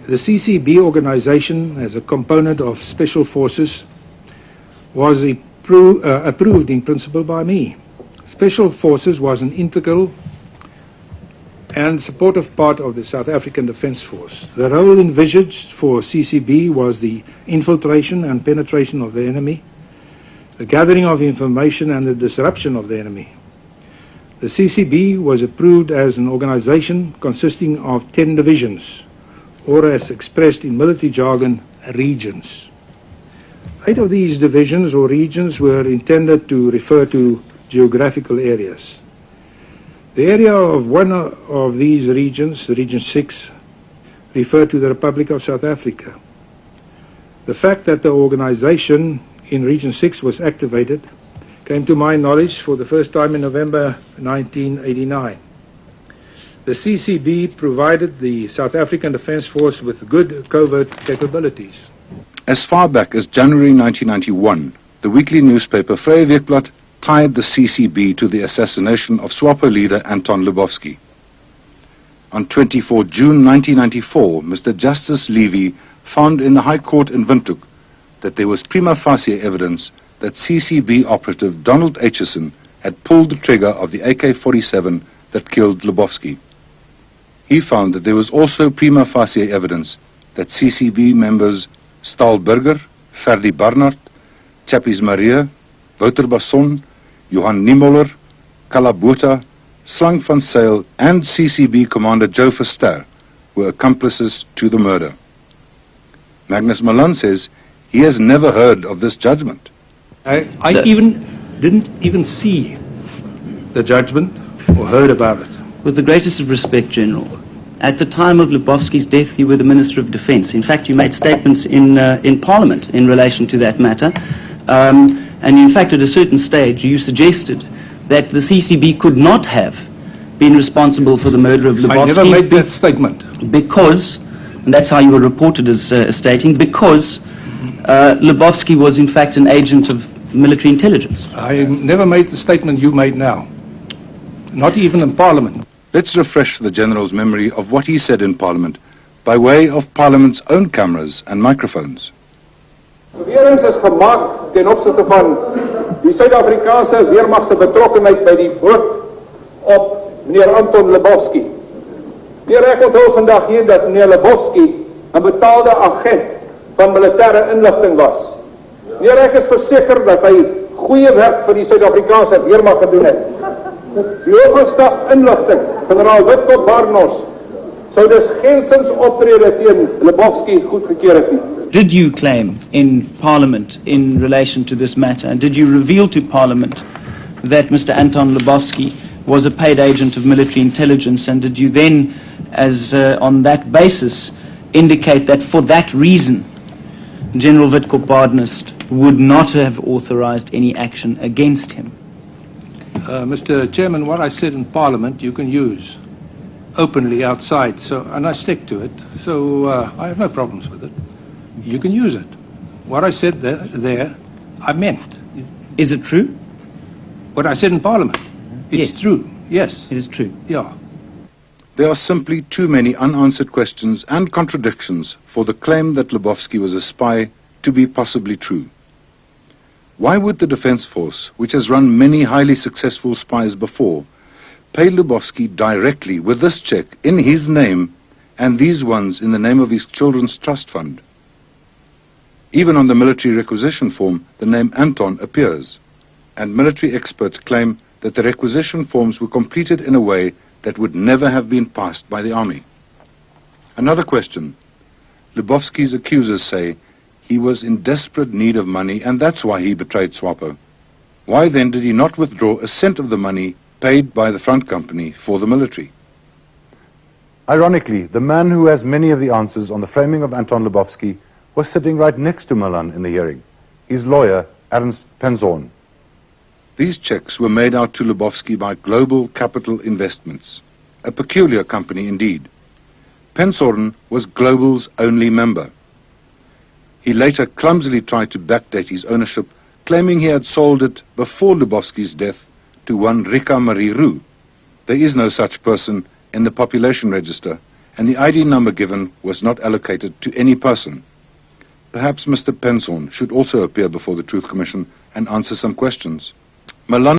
The CCB organization, as a component of Special Forces, was approved in principle by me. Special Forces was an integral and supportive part of the South African Defence Force. The role envisaged for CCB was the infiltration and penetration of the enemy, the gathering of information and the disruption of the enemy. The CCB was approved as an organization consisting of 10 divisions, or as expressed in military jargon, regions. 8 of these divisions or regions were intended to refer to geographical areas. The area of one of these regions, Region 6, referred to the Republic of South Africa. The fact that the organization in Region 6 was activated came to my knowledge for the first time in November 1989. The CCB provided the South African Defence Force with good covert capabilities. As far back as January 1991, the weekly newspaper Vrye Weekblad tied the CCB to the assassination of SWAPO leader Anton Lubowski. On 24 June 1994, Mr. Justice Levy found in the High Court in Windhoek that there was prima facie evidence that CCB operative Donald Aitchison had pulled the trigger of the AK-47 that killed Lubowski. He found that there was also prima facie evidence that CCB members Staal Burger, Ferdi Barnard, Chappies Maria, Wouter Basson, Johan Niemoller, Kalabota, Slang van Sail and CCB Commander Joe Verster were accomplices to the murder. Magnus Milan says he has never heard of this judgment. I didn't even see the judgment or heard about it. With the greatest of respect, General, at the time of Lubowski's death, you were the Minister of Defence. In fact, you made statements in Parliament in relation to that matter. And in fact, at a certain stage, you suggested that the CCB could not have been responsible for the murder of Lubowski. I never made that statement. Because, and that's how you were reported as stating, because Lubowski was in fact an agent of military intelligence. I never made the statement you made now. Not even in Parliament. Let's refresh the General's memory of what he said in Parliament by way of Parliament's own cameras and microphones. Beweringe is gemaak ten opsigte van die Suid-Afrikaanse weermag se betrokkenheid by die moord op meneer Anton Lubowski. Ek onthou vandag hier dat meneer Lubowski 'n betaalde agent van militêre inligting was. Ek is verseker dat hy goeie werk vir die Suid-Afrikaanse weermag gedoen het. Die hoofstaf inligting, generaal Witkoop Barnos, sou dus geensins optrede teen Lubowski goedgekeur het nie. Did you claim in Parliament in relation to this matter, and did you reveal to Parliament that Mr. Anton Lubowski was a paid agent of military intelligence, and did you then, as on that basis, indicate that for that reason General Witkoop Barnos would not have authorized any action against him? Mr. Chairman, what I said in Parliament you can use openly outside, and I stick to it, so I have no problems with it. You can use it. What I said there I meant. Is it true? What I said in Parliament? It's Yes. true, yes. It is true. Yeah. There are simply too many unanswered questions and contradictions for the claim that Lubowski was a spy to be possibly true. Why would the Defence Force, which has run many highly successful spies before, pay Lubowski directly with this cheque in his name and these ones in the name of his children's trust fund? Even on the military requisition form, the name Anton appears, and military experts claim that the requisition forms were completed in a way that would never have been passed by the army. Another question. Lubowski's accusers say he was in desperate need of money and that's why he betrayed SWAPO. Why then did he not withdraw a cent of the money paid by the front company for the military? Ironically, the man who has many of the answers on the framing of Anton Lubowski was sitting right next to Milan in the hearing, his lawyer, Ernst Penzorn. These checks were made out to Lubowski by Global Capital Investments, a peculiar company indeed. Penzorn was Global's only member. He later clumsily tried to backdate his ownership, claiming he had sold it before Lubowski's death to one Rika Marie Roux. There is no such person in the population register, and the ID number given was not allocated to any person. Perhaps Mr. Penshorn should also appear before the Truth Commission and answer some questions. Milan